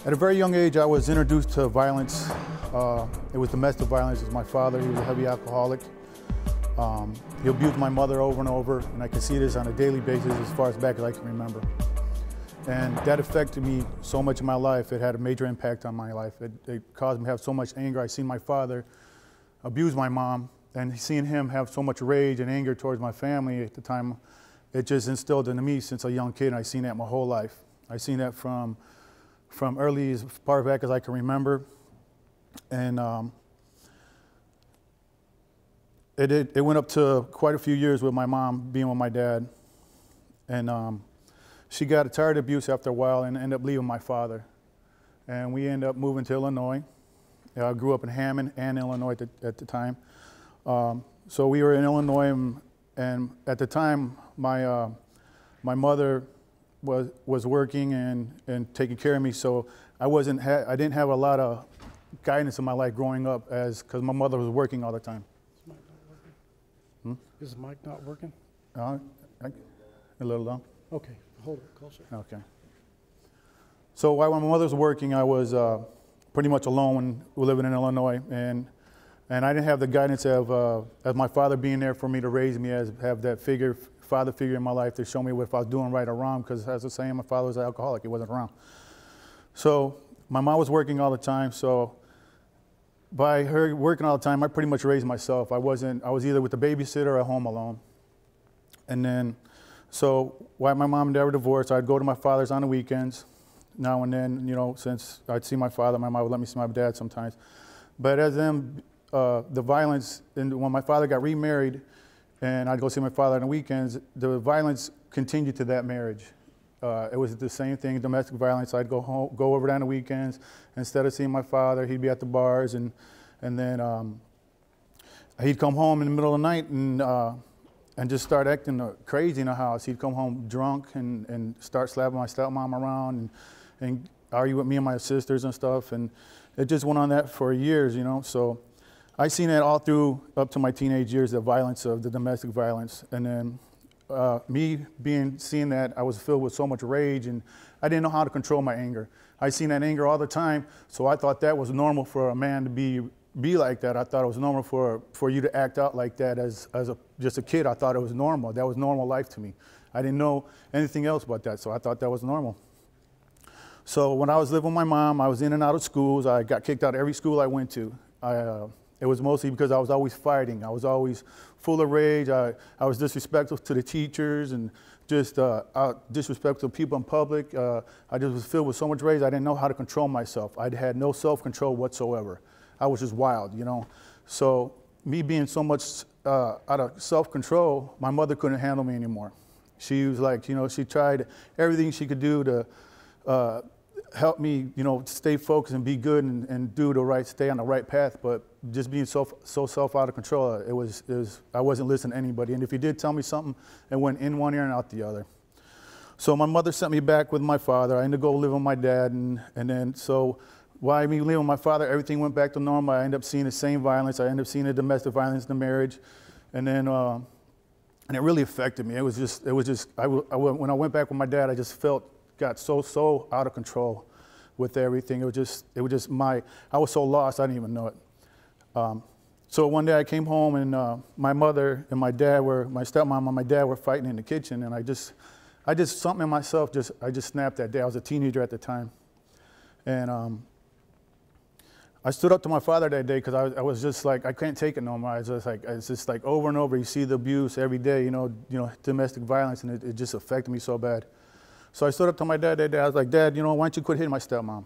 At a very young age, I was introduced to violence. It was domestic violence. It was my father. He was a heavy alcoholic. He abused my mother over and over, and I can see this on a daily basis as far as back as I can remember. And that affected me so much in my life. It had a major impact on my life. It caused me to have so much anger. I seen my father abuse my mom, and seeing him have so much rage and anger towards my family at the time, it just instilled into me since a young kid, and I seen that my whole life. I seen that from early as far back as I can remember. And it went up to quite a few years with my mom being with my dad. And she got tired of abuse after a while and ended up leaving my father. And we ended up moving to Illinois. I grew up in Hammond and Illinois at the time. So we were in Illinois, and at the time, my mother was working and taking care of me, so I didn't have a lot of guidance in my life growing up, because my mother was working all the time. Is the mic not working? A little low. Okay, hold it closer. Okay. So while my mother was working, I was pretty much alone living in Illinois, and I didn't have the guidance of my father being there for me to raise me, have that father figure in my life to show me if I was doing right or wrong, because as I was saying, my father was an alcoholic. He wasn't around. So my mom was working all the time, so by her working all the time, I pretty much raised myself. I was either with the babysitter or at home alone. And then, so while my mom and dad were divorced, I'd go to my father's on the weekends. Now and then, since I'd see my father, my mom would let me see my dad sometimes. But as then, the violence, and when my father got remarried, and I'd go see my father on the weekends, the violence continued to that marriage. It was the same thing, domestic violence. I'd go over there on the weekends. Instead of seeing my father, he'd be at the bars, and then he'd come home in the middle of the night and just start acting crazy in the house. He'd come home drunk and start slapping my stepmom around and argue with me and my sisters and stuff. And it just went on that for years, So I seen that all through up to my teenage years, the violence of the domestic violence. And then seeing that, I was filled with so much rage, and I didn't know how to control my anger. I seen that anger all the time, so I thought that was normal for a man to be like that. I thought it was normal for you to act out like that just a kid. I thought it was normal. That was normal life to me. I didn't know anything else about that, so I thought that was normal. So when I was living with my mom, I was in and out of schools. I got kicked out of every school I went to. It was mostly because I was always fighting. I was always full of rage. I was disrespectful to the teachers and just disrespectful to people in public. I just was filled with so much rage, I didn't know how to control myself. I had no self-control whatsoever. I was just wild, So me being so much out of self-control, my mother couldn't handle me anymore. She was like, she tried everything she could do to help me, stay focused and be good and stay on the right path. But just being so out of control, I wasn't listening to anybody. And if he did tell me something, it went in one ear and out the other. So my mother sent me back with my father. I ended up going to live with my dad, and then so while me living with my father, everything went back to normal. I ended up seeing the same violence. I ended up seeing the domestic violence in the marriage, and then and it really affected me. It was just when I went back with my dad, I just got so out of control with everything. I was so lost, I didn't even know it. So one day I came home, and my mother and my stepmom and my dad were fighting in the kitchen, and I just something in myself I just snapped that day. I was a teenager at the time, and I stood up to my father that day because I was just like, I can't take it no more. It's just like over and over. You see the abuse every day, domestic violence, and it just affected me so bad. So I stood up to my dad that day. I was like, Dad, why don't you quit hitting my stepmom?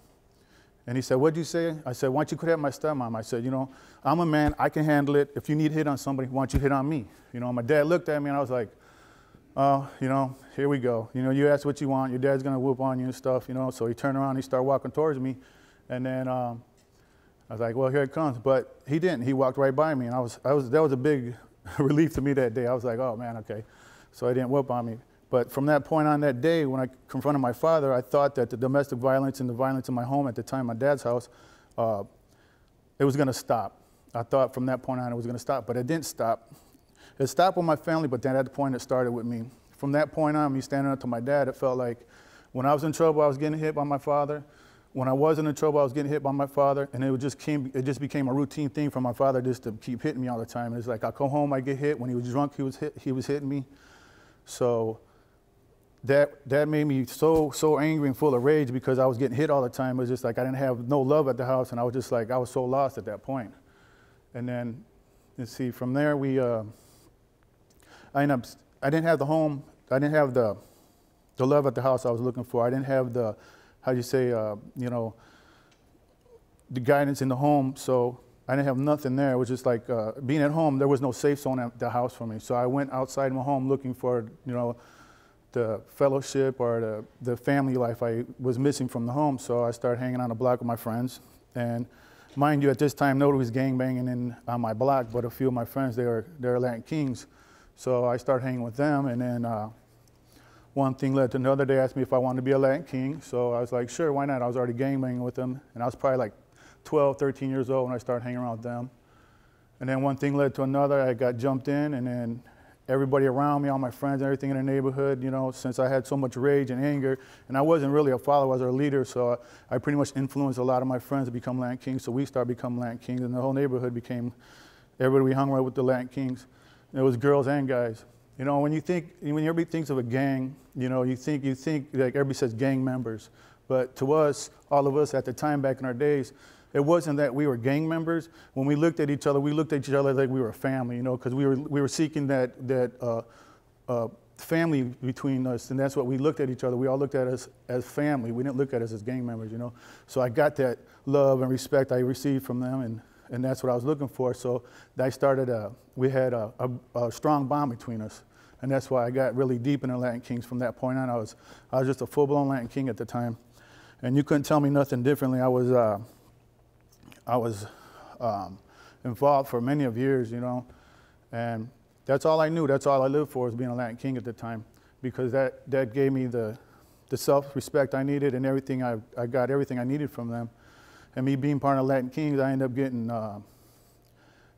And he said, what'd you say? I said, why don't you quit hitting my stepmom? I said, I'm a man. I can handle it. If you need to hit on somebody, why don't you hit on me? My dad looked at me, and I was like, oh, here we go. You ask what you want. Your dad's going to whoop on you and stuff, So he turned around and he started walking towards me. And then I was like, well, here it comes. But he didn't. He walked right by me. And that was a big relief to me that day. I was like, oh, man, okay. So he didn't whoop on me. But from that point on that day, when I confronted my father, I thought that the domestic violence and the violence in my home at the time, my dad's house, it was going to stop. I thought from that point on it was going to stop, but it didn't stop. It stopped with my family, but then at the point it started with me. From that point on, me standing up to my dad, it felt like when I was in trouble, I was getting hit by my father. when I wasn't in trouble, I was getting hit by my father, and it just became a routine thing for my father just to keep hitting me all the time. It's like I come home, I get hit. When he was drunk, he was hitting me. So that made me so angry and full of rage because I was getting hit all the time. It was just like I didn't have no love at the house, and I was just like I was so lost at that point. And then, let's see, from there I didn't have the home, I didn't have the love at the house I was looking for. I didn't have the, how do you say, the guidance in the home. So I didn't have nothing there. It was just like being at home, there was no safe zone at the house for me. So I went outside my home looking for, the fellowship or the family life I was missing from the home. So I started hanging on the block with my friends. And mind you, at this time, nobody was gangbanging on my block, but a few of my friends, they're Latin Kings. So I started hanging with them, and then one thing led to another. They asked me if I wanted to be a Latin King, so I was like, sure, why not? I was already gangbanging with them, and I was probably like 12, 13 years old when I started hanging around with them. And then one thing led to another. I got jumped in, and then everybody around me, all my friends and everything in the neighborhood, since I had so much rage and anger, and I wasn't really a follower, I was a leader, so I pretty much influenced a lot of my friends to become Latin Kings, so we started becoming Latin Kings, and the whole neighborhood became, everybody we hung around with the Latin Kings. It was girls and guys. When everybody thinks of a gang, you think like everybody says gang members. But to us, all of us at the time back in our days, it wasn't that we were gang members. When we looked at each other like we were a family, because we were seeking that family between us, and that's what we looked at each other. We all looked at us as family. We didn't look at us as gang members, So I got that love and respect I received from them, and that's what I was looking for. So we had a strong bond between us. And that's why I got really deep in the Latin Kings from that point on. I was just a full-blown Latin King at the time. And you couldn't tell me nothing differently. I was involved for many of years, And that's all I knew. That's all I lived for, was being a Latin King at the time. Because that gave me the self-respect I needed, and everything. I got everything I needed from them. And me being part of Latin Kings, I ended up getting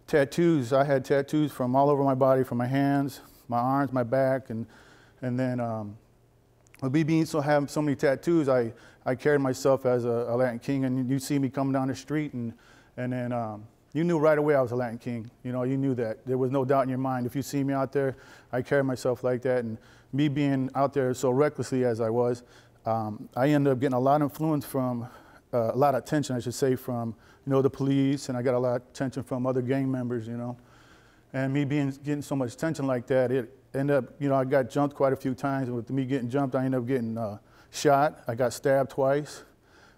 tattoos. I had tattoos from all over my body, from my hands, my arms, my back, and then with me having so many tattoos, I carried myself as a Latin King, and you see me coming down the street, and then you knew right away I was a Latin King. You knew that. There was no doubt in your mind. If you see me out there, I carried myself like that, and me being out there so recklessly as I was, I ended up getting a lot of influence from, a lot of attention, I should say, from the police, and I got a lot of attention from other gang members, And me getting so much attention like that, it ended up, I got jumped quite a few times. And with me getting jumped, I ended up getting shot. I got stabbed twice.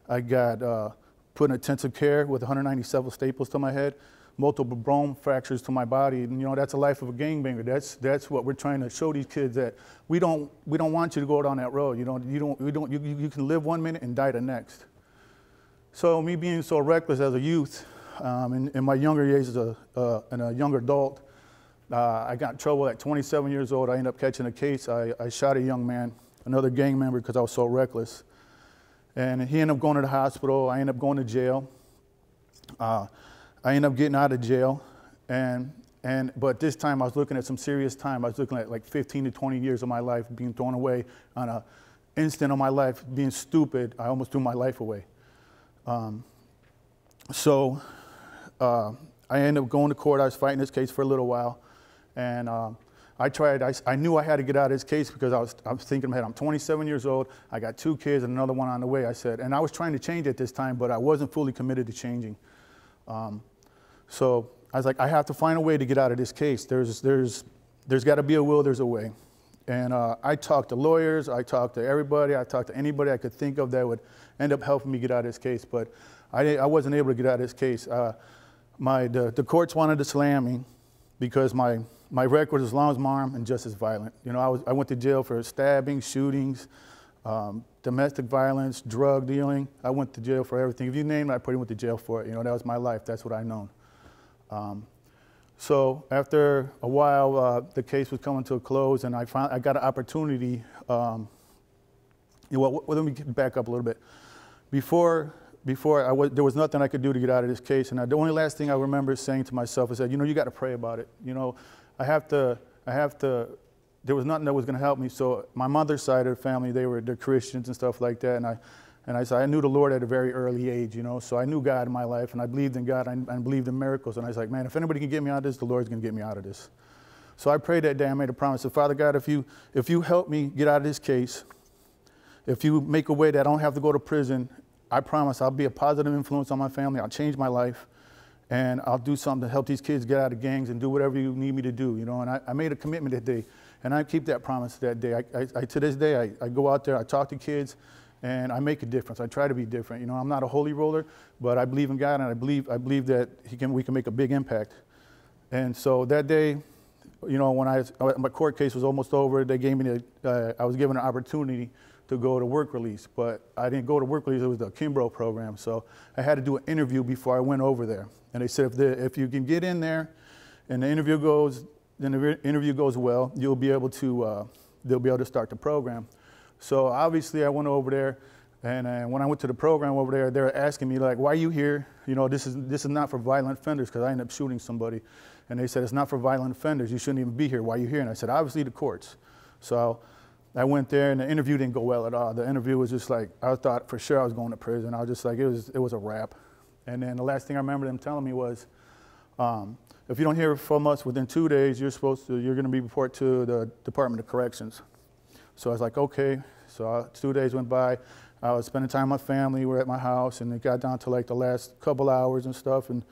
I got put in intensive care with 197 staples to my head, multiple bone fractures to my body. And that's the life of a gangbanger. That's what we're trying to show these kids, that we don't want you to go down that road. You can live 1 minute and die the next. So me being so reckless as a youth, in my younger years as a younger adult, I got in trouble at 27 years old. I ended up catching a case. I shot a young man, another gang member, because I was so reckless. And he ended up going to the hospital. I ended up going to jail. I ended up getting out of jail. But this time I was looking at some serious time. I was looking at like 15 to 20 years of my life being thrown away on an instant of my life, being stupid. I almost threw my life away. So I ended up going to court. I was fighting this case for a little while. And I knew I had to get out of this case because I was thinking in my head, I'm 27 years old, I got 2 kids and another one on the way, I said. And I was trying to change at this time, but I wasn't fully committed to changing. So I was like, I have to find a way to get out of this case. There's got to be a will, there's a way. And I talked to lawyers, I talked to everybody, I talked to anybody I could think of that would end up helping me get out of this case. But I wasn't able to get out of this case. The courts wanted to slam me because my record was as long as my arm and just as violent. I went to jail for stabbing, shootings, domestic violence, drug dealing. I went to jail for everything. If you name it, I pretty went to jail for it. That was my life. That's what I known. So after a while, the case was coming to a close, and I got an opportunity. Let me back up a little bit. Before there was nothing I could do to get out of this case, and the only last thing I remember saying to myself is that, you got to pray about it. I have to. There was nothing that was going to help me. So my mother's side of the family, they're Christians and stuff like that, and And I knew the Lord at a very early age, you know, so I knew God in my life, and I believed in God, and I believed in miracles. And I was like, man, if anybody can get me out of this, the Lord's going to get me out of this. So I prayed that day. I made a promise. I said, Father God, if you help me get out of this case, if you make a way that I don't have to go to prison, I promise I'll be a positive influence on my family. I'll change my life, and I'll do something to help these kids get out of gangs and do whatever you need me to do, you know. And I made a commitment that day, and I keep that promise that day. To this day, I go out there, I talk to kids, and I make a difference. I try to be different. You know, I'm not a holy roller, but I believe in God, and I believe that we can make a big impact. And so that day, you know, when my court case was almost over, they gave me I was given an opportunity to go to work release, but I didn't go to work release. It was the Kimbrough program, so I had to do an interview before I went over there. And they said if you can get in there, and the interview goes well, you'll be able to they'll be able to start the program. So obviously I went over there, and when I went to the program over there, they were asking me like, why are you here? You know, this is not for violent offenders, because I ended up shooting somebody. And they said, it's not for violent offenders. You shouldn't even be here. Why are you here? And I said, obviously the courts. So I went there, and the interview didn't go well at all. The interview was just like, I thought for sure I was going to prison. I was just like, it was a wrap. And then the last thing I remember them telling me was, if you don't hear from us within 2 days, you're going to be reported to the Department of Corrections. So I was like, okay. So 2 days went by. I was spending time with my family. We were at my house, and it got down to like the last couple hours and stuff, and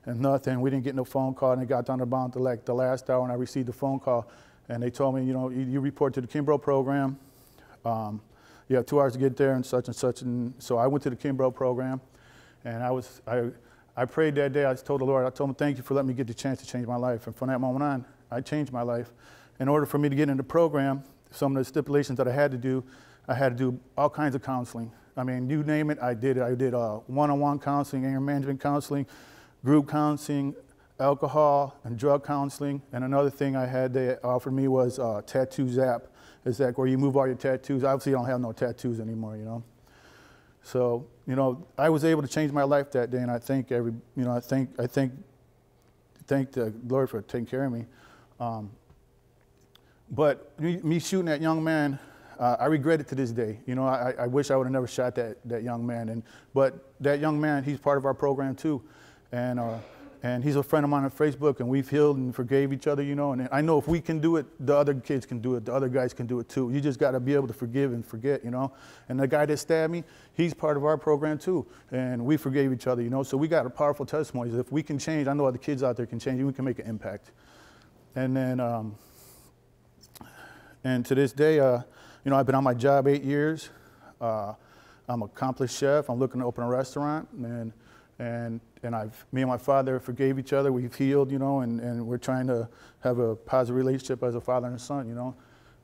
nothing. We didn't get no phone call, and it got down to about to like the last hour, and I received a phone call, and they told me, you know, you report to the Kimbrough program. You have 2 hours to get there, and such and such. And so I went to the Kimbrough program, and I prayed that day. I told the Lord, I told him, thank you for letting me get the chance to change my life. And from that moment on, I changed my life. In order for me to get into the program, some of the stipulations that I had to do all kinds of counseling. I mean, you name it, I did it. I did one-on-one counseling, anger management counseling, group counseling, alcohol and drug counseling. And another thing I had they offered me was tattoo zap. It's like where you move all your tattoos. Obviously, I don't have no tattoos anymore, you know. So, you know, I was able to change my life that day, and I thank the Lord for taking care of me. But me shooting that young man, I regret it to this day. You know, I wish I would have never shot that young man. But that young man, he's part of our program too. And he's a friend of mine on Facebook, and we've healed and forgave each other, you know. And I know if we can do it, the other kids can do it. The other guys can do it too. You just got to be able to forgive and forget, you know. And the guy that stabbed me, he's part of our program too. And we forgave each other, you know. So we got a powerful testimony. If we can change, I know other kids out there can change, and we can make an impact. And then, and to this day, you know, I've been on my job 8 years. I'm an accomplished chef. I'm looking to open a restaurant, and me and my father forgave each other. We've healed, you know, and we're trying to have a positive relationship as a father and a son, you know.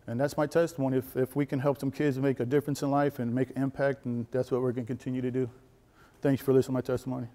And that's my testimony. If we can help some kids make a difference in life and make an impact, and that's what we're going to continue to do. Thanks for listening to my testimony.